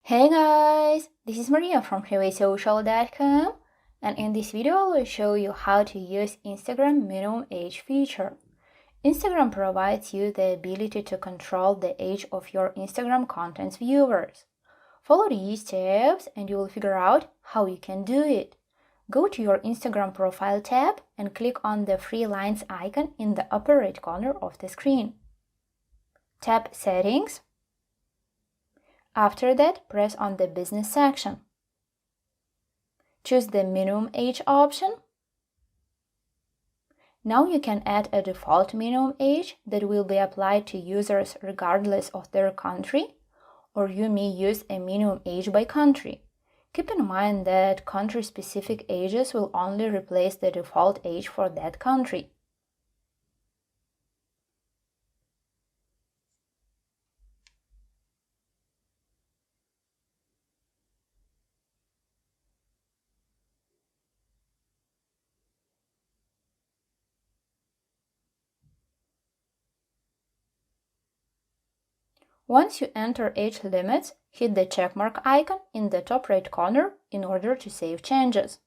Hey guys, this is Maria from freewaysocial.com, and in this video I will show you how to use Instagram minimum age feature. Instagram provides you the ability to control the age of your Instagram content's viewers. Follow these steps and you will figure out how you can do it. Go to your Instagram profile tab and click on the three lines icon in the upper right corner of the screen. Tap Settings. After that, press on the Business section. Choose the minimum age option. Now you can add a default minimum age that will be applied to users regardless of their country, or you may use a minimum age by country. Keep in mind that country-specific ages will only replace the default age for that country. Once you enter age limits, hit the checkmark icon in the top right corner in order to save changes.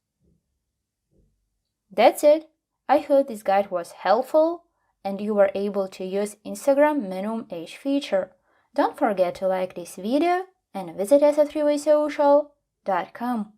That's it! I hope this guide was helpful and you were able to use Instagram minimum age feature. Don't forget to like this video and visit us at freewaysocial.com.